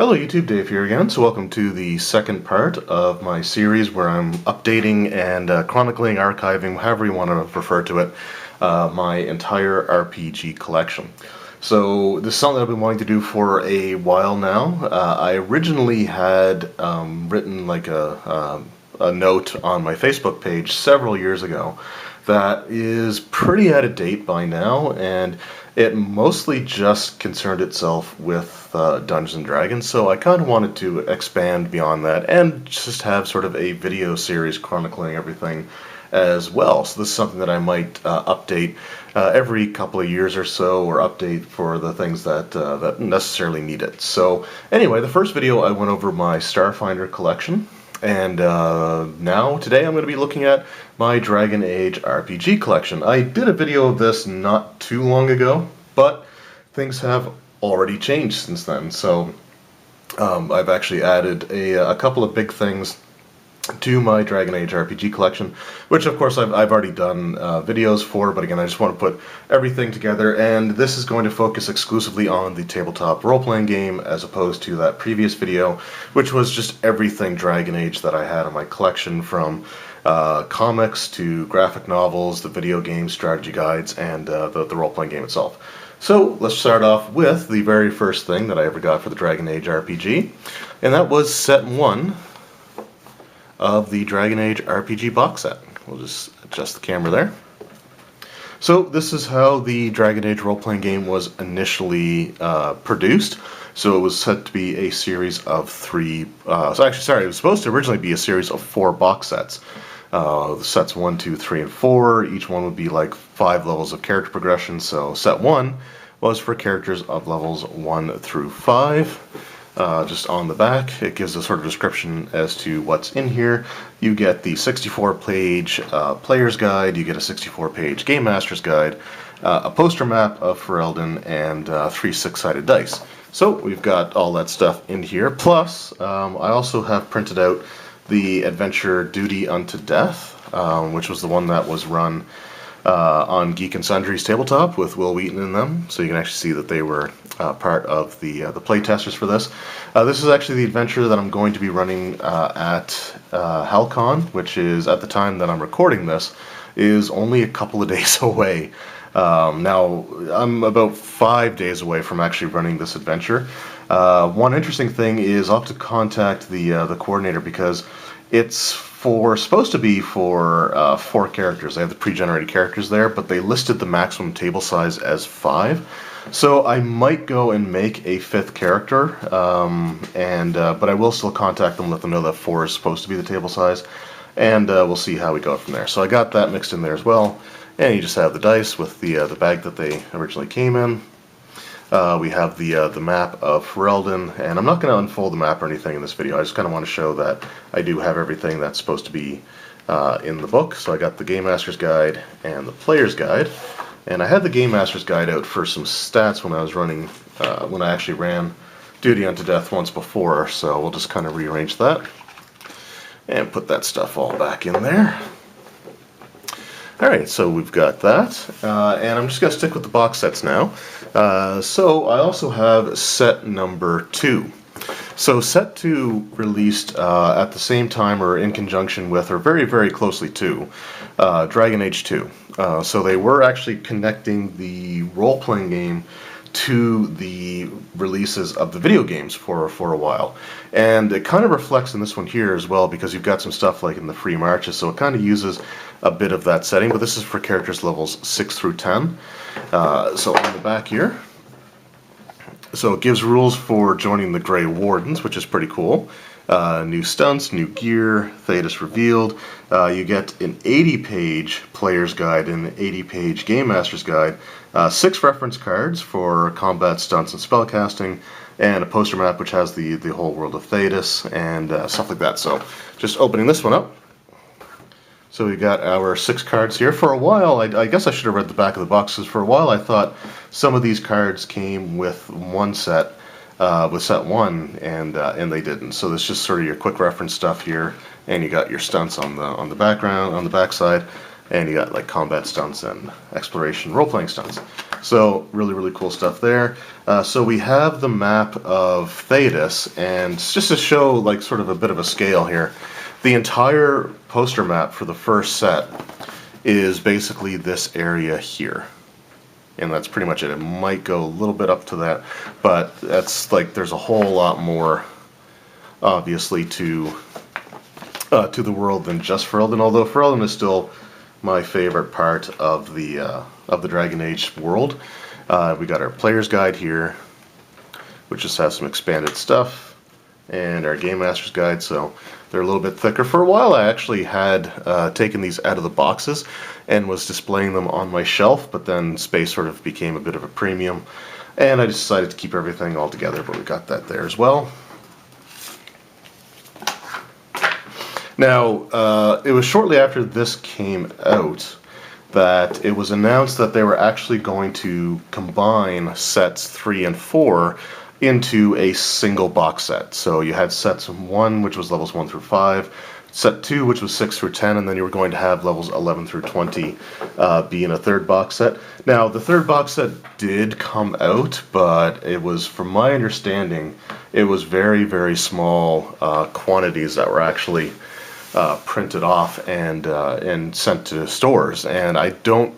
Hello YouTube, Dave here again. So welcome to the second part of my series where I'm updating and chronicling, archiving, however you want to refer to it, my entire RPG collection. So this is something I've been wanting to do for a while now. I originally had written like a note on my Facebook page several years ago that is pretty out of date by now, and it mostly just concerned itself with Dungeons & Dragons, so I kind of wanted to expand beyond that and just have sort of a video series chronicling everything as well. So this is something that I might update every couple of years or so, or update for the things that necessarily need it. So anyway, the first video I went over my Starfinder collection, and today I'm going to be looking at my Dragon Age RPG collection. I did a video of this not too long ago, but things have already changed since then. So I've actually added a couple of big things to my Dragon Age RPG collection, which of course I've already done videos for, but again I just want to put everything together, and this is going to focus exclusively on the tabletop role-playing game as opposed to that previous video, which was just everything Dragon Age that I had in my collection, from comics to graphic novels, the video games, strategy guides, and the role-playing game itself. So let's start off with the very first thing that I ever got for the Dragon Age RPG, and that was set 1 of the Dragon Age RPG box set. We'll just adjust the camera there. So this is how the Dragon Age role-playing game was initially produced. So it was set to be a series of it was supposed to originally be a series of 4 box sets. Sets 1, 2, 3, and 4, each one would be like 5 levels of character progression. So set 1 was for characters of levels 1 through 5. Just on the back, it gives a sort of description as to what's in here. You get the 64-page player's guide, you get a 64-page game master's guide, a poster map of Ferelden, and 3 6-sided dice. So we've got all that stuff in here. Plus, I also have printed out the adventure Duty Unto Death, which was the one that was run on Geek and Sundry's tabletop with Will Wheaton in them, so you can actually see that they were part of the playtesters for this. This is actually the adventure that I'm going to be running at Hal-Con, which is, at the time that I'm recording this, is only a couple of days away. Now, I'm about 5 days away from actually running this adventure. One interesting thing is I'll have to contact the coordinator, because it's supposed to be for 4 characters. They have the pre-generated characters there, but they listed the maximum table size as 5. So I might go and make a 5th character, but I will still contact them, let them know that 4 is supposed to be the table size, and we'll see how we go from there. So I got that mixed in there as well, and you just have the dice with the bag that they originally came in. We have the map of Ferelden, and I'm not going to unfold the map or anything in this video. I just kind of want to show that I do have everything that's supposed to be in the book. So I got the Game Master's Guide and the Player's Guide, and I had the Game Master's Guide out for some stats when I was running, when I actually ran Duty Unto Death once before, so we'll just kind of rearrange that and put that stuff all back in there. Alright, so we've got that, and I'm just going to stick with the box sets now. So I also have set number 2. So set 2 released at the same time, or in conjunction with, or very, very closely to, Dragon Age 2. So they were actually connecting the role-playing game to the releases of the video games for a while. And it kind of reflects in this one here as well, because you've got some stuff like in the free marches, so it kind of uses a bit of that setting, but this is for characters levels 6 through 10. So on the back here, so it gives rules for joining the Grey Wardens, which is pretty cool. New stunts, new gear, Thetis revealed. You get an 80-page player's guide and an 80-page game master's guide, 6 reference cards for combat, stunts, and spellcasting, and a poster map which has the whole world of Thetis and stuff like that. So just opening this one up. So we got our 6 cards here. For a while, I guess I should have read the back of the box, because for a while I thought some of these cards came with one set, with set 1, and they didn't. So this is just sort of your quick reference stuff here, and you got your stunts on the background, on the backside, and you got like combat stunts and exploration role-playing stunts. So really, really cool stuff there. So we have the map of Thetis, and just to show like sort of a bit of a scale here, the entire poster map for the first set is basically this area here. And that's pretty much it. It might go a little bit up to that, but that's like there's a whole lot more, obviously, to the world than just Ferelden. Although Ferelden is still my favorite part of the Dragon Age world. We got our player's guide here, which just has some expanded stuff, and our game master's guide. So they're a little bit thicker. For a while, I actually had taken these out of the boxes and was displaying them on my shelf, but then space sort of became a bit of a premium, and I decided to keep everything all together, but we got that there as well. Now, it was shortly after this came out that it was announced that they were actually going to combine sets 3 and 4 into a single box set. So you had sets 1, which was levels 1 through 5, set 2, which was 6 through 10, and then you were going to have levels 11 through 20 be in a third box set. Now, the third box set did come out, but it was, from my understanding, it was very, very small quantities that were actually printed off and sent to stores, and I don't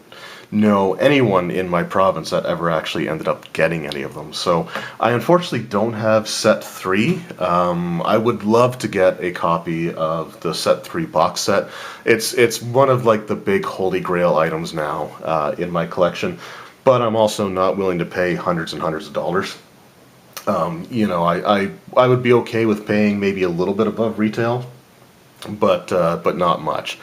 know anyone in my province that ever actually ended up getting any of them. So I unfortunately don't have set 3. I would love to get a copy of the set 3 box set. It's one of like the big holy grail items now in my collection, but I'm also not willing to pay hundreds and hundreds of dollars. You know, I would be okay with paying maybe a little bit above retail, but not much.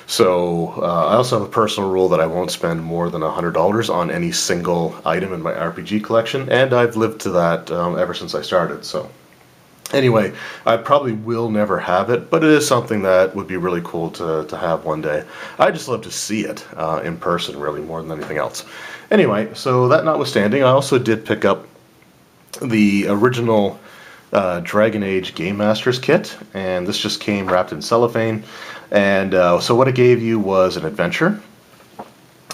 So I also have a personal rule that I won't spend more than $100 on any single item in my RPG collection, and I've lived to that ever since I started. So anyway, I probably will never have it, but it is something that would be really cool to have one day. I just love to see it in person, really, more than anything else. Anyway, so that notwithstanding, I also did pick up the original Dragon Age Game Master's Kit, and this just came wrapped in cellophane. And so what it gave you was an adventure,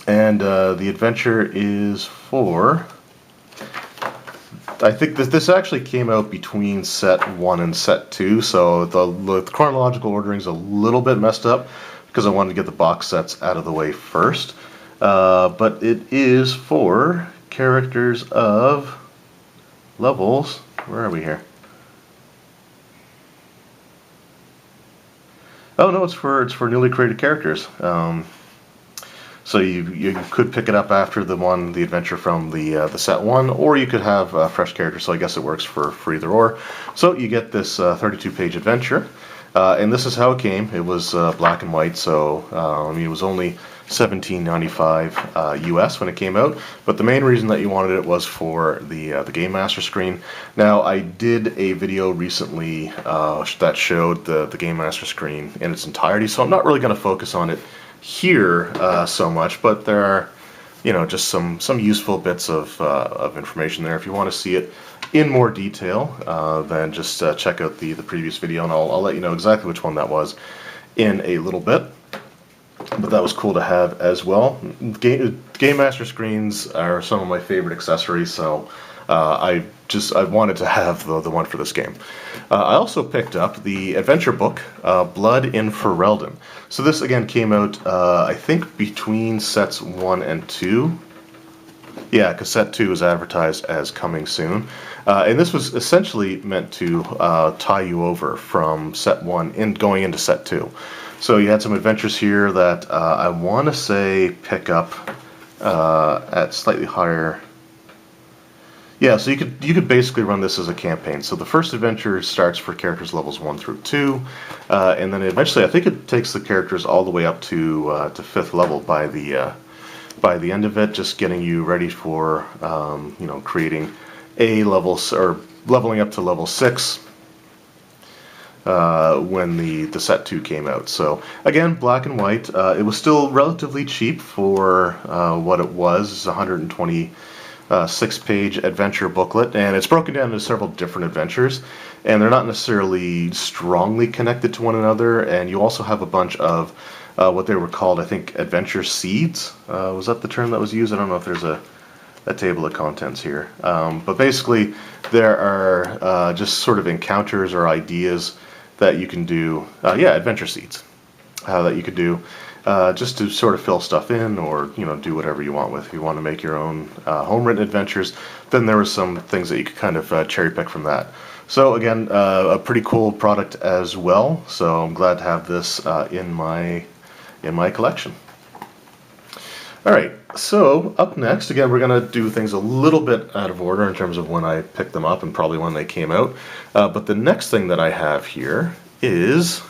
and the adventure is for, I think this actually came out between set 1 and set 2, so the chronological ordering is a little bit messed up because I wanted to get the box sets out of the way first. But it is for characters of levels, where are we here? Oh no, it's for newly created characters. So you could pick it up after the adventure from the set 1, or you could have fresh characters. So I guess it works for either or. So you get this 32-page adventure, and this is how it came. It was black and white, so I mean it was only $17.95 US when it came out. But the main reason that you wanted it was for the Game Master screen. Now I did a video recently that showed the Game Master screen in its entirety, so I'm not really going to focus on it here so much. But there are, you know, just some useful bits of information there. If you want to see it in more detail, then just check out the previous video, and I'll let you know exactly which one that was in a little bit. But that was cool to have as well. Game Master screens are some of my favorite accessories, so I wanted to have the one for this game. I also picked up the adventure book, Blood in Ferelden. So this again came out, I think, between sets 1 and 2. Yeah, because set 2 was advertised as coming soon. And this was essentially meant to tie you over from set 1 and going into set 2. So you had some adventures here that I want to say pick up at slightly higher. Yeah, so you could basically run this as a campaign. So the first adventure starts for characters levels 1 through 2, and then eventually I think it takes the characters all the way up to 5th level by the end of it, just getting you ready for you know, creating a level or leveling up to level 6. When the set 2 came out. So again, black and white. It was still relatively cheap for what it was. It's a 126-page adventure booklet, and it's broken down into several different adventures, and they're not necessarily strongly connected to one another. And you also have a bunch of what they were called, I think, adventure seeds. Was that the term that was used? I don't know if there's a table of contents here. But basically, there are just sort of encounters or ideas that you can do. Yeah, adventure seeds that you could do just to sort of fill stuff in, or do whatever you want with. If you want to make your own home-written adventures, then there were some things that you could kind of cherry pick from that. So again, a pretty cool product as well. So I'm glad to have this in my collection. All right, so up next, again, we're going to do things a little bit out of order in terms of when I picked them up and probably when they came out. But the next thing that I have here is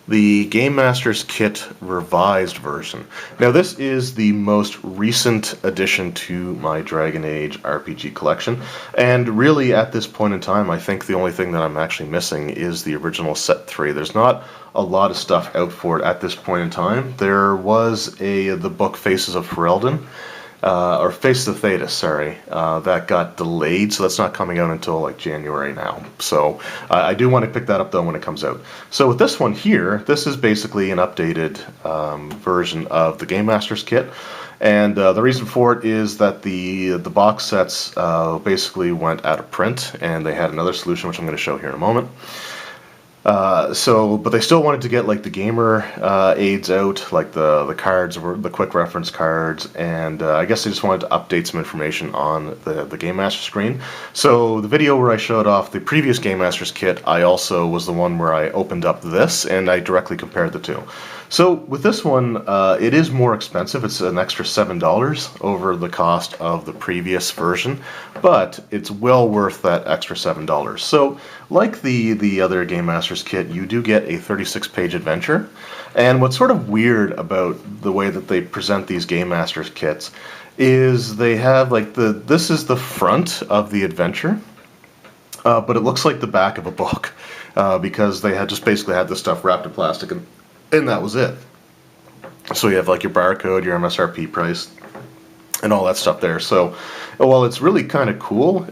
the Game Master's Kit revised version. Now this is the most recent addition to my Dragon Age RPG collection, and really at this point in time I think the only thing that I'm actually missing is the original set 3. There's not a lot of stuff out for it at this point in time. There was the book Faces of Ferelden, or Faces of Thedas, sorry, that got delayed, so that's not coming out until like January now. So I do want to pick that up though when it comes out. So with this one here, this is basically an updated version of the Game Master's Kit, and the reason for it is that the box sets basically went out of print, and they had another solution which I'm going to show here in a moment. But they still wanted to get like the gamer aids out, like the cards, the quick reference cards, and I guess they just wanted to update some information on the Game Master screen. So the video where I showed off the previous Game Master's Kit, I also was the one where I opened up this and I directly compared the two. So with this one, it is more expensive. It's an extra $7 over the cost of the previous version, but it's well worth that extra $7. So like the other Game Master's Kit, you do get a 36-page adventure, and what's sort of weird about the way that they present these Game Master's Kits is they have like this is the front of the adventure, but it looks like the back of a book because they had just basically had this stuff wrapped in plastic, and that was it. So you have like your barcode, your MSRP price, and all that stuff there. So while it's really kind of cool,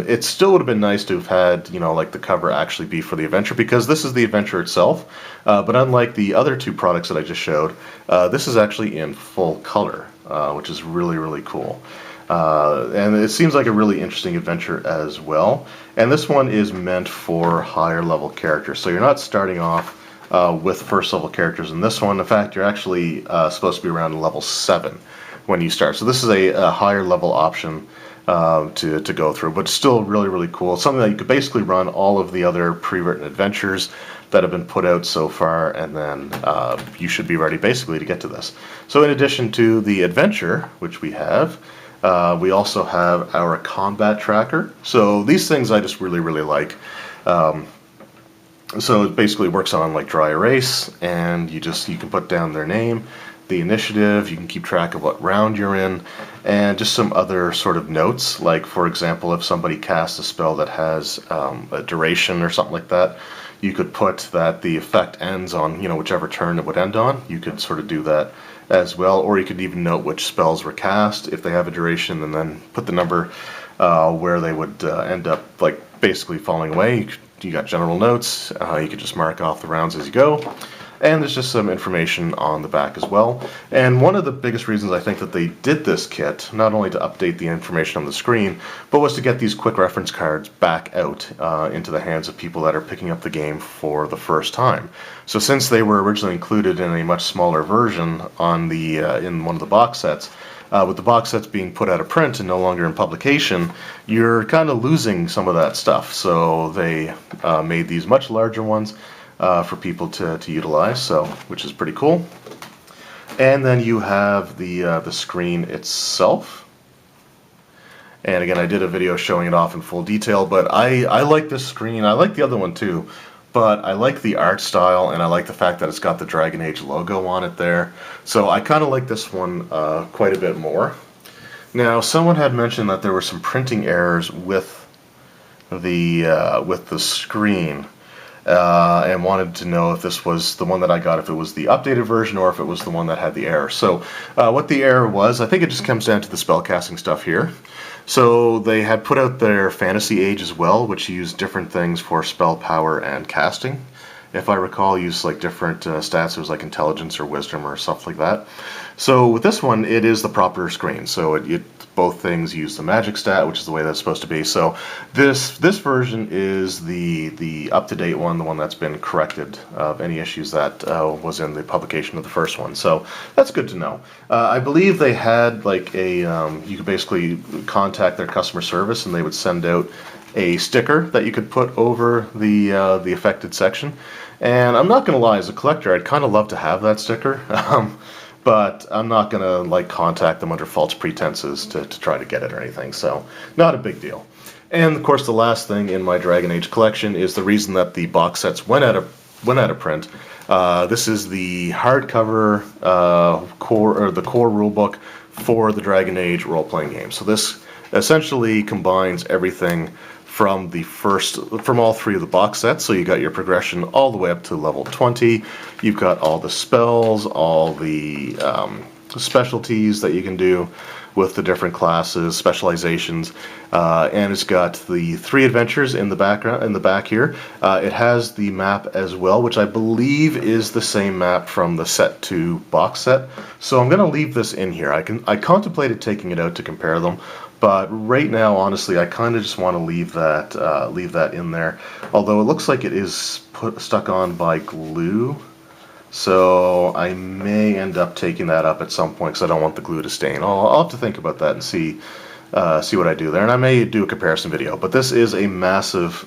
it still would have been nice to have had, like the cover actually be for the adventure, because this is the adventure itself. But unlike the other two products that I just showed, this is actually in full color, which is really, really cool. And it seems like a really interesting adventure as well. And this one is meant for higher level characters. So you're not starting off with first level characters in this one. In fact, you're actually supposed to be around level 7 when you start. So this is a higher level option to go through, but still really, really cool. It's something that you could basically run all of the other pre-written adventures that have been put out so far, and then you should be ready basically to get to this. So in addition to the adventure, which we have, we also have our combat tracker. So these things I just really, really like. So it basically works on like dry erase, and you can put down their name, the initiative, you can keep track of what round you're in, and just some other sort of notes, like for example if somebody casts a spell that has a duration or something like that, you could put that the effect ends on whichever turn it would end on. You could sort of do that as well, or you could even note which spells were cast if they have a duration, and then put the number where they would end up like basically falling away. You got general notes, you could just mark off the rounds as you go, and there's just some information on the back as well. And one of the biggest reasons I think that they did this kit, not only to update the information on the screen, but was to get these quick reference cards back out into the hands of people that are picking up the game for the first time. So since they were originally included in a much smaller version on the in one of the box sets, with the box sets being put out of print and no longer in publication, you're kind of losing some of that stuff. So they made these much larger ones for people to utilize, which is pretty cool. And then you have the screen itself. And again, I did a video showing it off in full detail, but I like this screen. I like the other one too. But I like the art style, and I like the fact that it's got the Dragon Age logo on it there. So I kind of like this one quite a bit more. Now, someone had mentioned that there were some printing errors with the screen, and wanted to know if this was the one that I got, if it was the updated version or if it was the one that had the error. So what the error was, I think it just comes down to the spellcasting stuff here. So they had put out their Fantasy Age as well, which used different things for spell power and casting. if I recall, use like different stats. It was like intelligence or wisdom or stuff like that. So with this one, it is the proper screen. So both things use the magic stat, which is the way that's supposed to be. So this version is the up-to-date one, the one that's been corrected of any issues that was in the publication of the first one. So that's good to know. I believe they had like a you could basically contact their customer service, and they would send out a sticker that you could put over the affected section. And I'm not going to lie, as a collector, I'd kind of love to have that sticker. But I'm not going to like contact them under false pretenses to try to get it or anything, so not a big deal. And of course the last thing in my Dragon Age collection is the reason that the box sets went out of print. This is the hardcover core rulebook for the Dragon Age role-playing game. So this essentially combines everything from all three of the box sets. So you got your progression all the way up to level 20. You've got all the spells, all the specialties that you can do with the different classes, specializations, and it's got the 3 adventures in the back here. It has the map as well, which I believe is the same map from the Set 2 box set. So I'm going to leave this in here. I contemplated taking it out to compare them, but right now, honestly, I kind of just want to leave that in there. Although it looks like it is stuck on by glue, so I may end up taking that up at some point because I don't want the glue to stain. I'll have to think about that and see what I do there, and I may do a comparison video. But this is a massive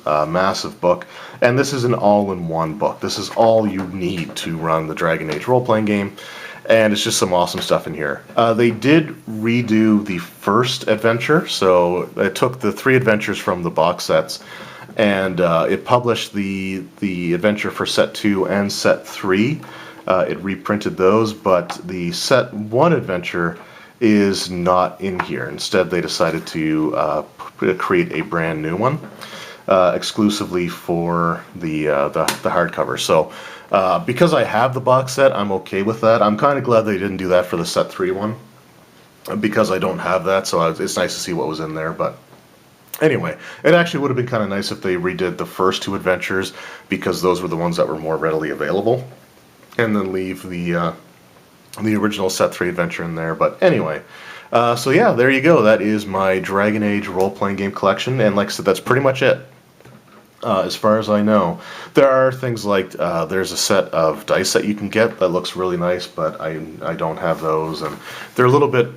book, and this is an all-in-one book. This is all you need to run the Dragon Age role-playing game. And it's just some awesome stuff in here. They did redo the first adventure, so it took the 3 adventures from the box sets, and it published the adventure for Set 2 and Set 3. It reprinted those, but the Set 1 adventure is not in here. Instead, they decided to create a brand new one, exclusively for the hardcover. So because I have the box set, I'm okay with that. I'm kind of glad they didn't do that for the Set 3 one, because I don't have that, so it's nice to see what was in there. But anyway, it actually would have been kind of nice if they redid the first 2 adventures, because those were the ones that were more readily available, and then leave the original Set 3 adventure in there. But anyway, so yeah, there you go. That is my Dragon Age role-playing game collection, and like I said, that's pretty much it. As far as I know, there are things like there's a set of dice that you can get that looks really nice, but I don't have those, and they're a little bit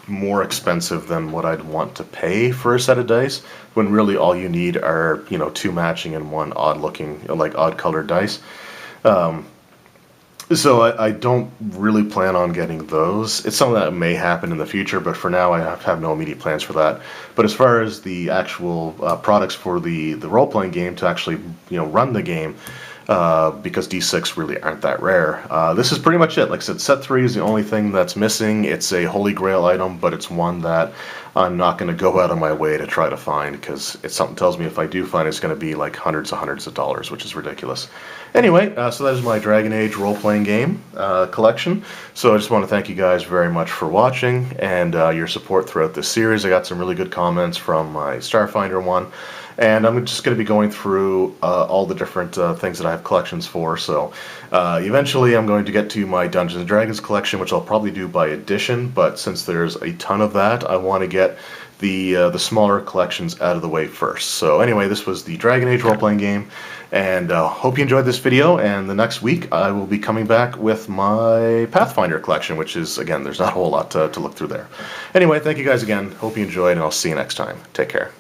more expensive than what I'd want to pay for a set of dice, when really all you need are 2 matching and 1 odd-looking, like odd-colored dice. So I don't really plan on getting those. It's something that may happen in the future, but for now I have no immediate plans for that. But as far as the actual products for the role-playing game to actually run the game, because D6 really aren't that rare, this is pretty much it. Like I said, Set 3 is the only thing that's missing. It's a holy grail item, but it's one that I'm not going to go out of my way to try to find, because something tells me if I do find it, it's going to be like hundreds of dollars, which is ridiculous. Anyway, so that is my Dragon Age role-playing game collection. So I just want to thank you guys very much for watching and your support throughout this series. I got some really good comments from my Starfinder one, and I'm just going to be going through all the different things that I have collections for. So eventually I'm going to get to my Dungeons & Dragons collection, which I'll probably do by edition, but since there's a ton of that, I want to get the smaller collections out of the way first. So anyway, this was the Dragon Age role-playing game, and hope you enjoyed this video, and the next week I will be coming back with my Pathfinder collection, which is, again, there's not a whole lot to look through there. Anyway, thank you guys again, hope you enjoyed, and I'll see you next time. Take care.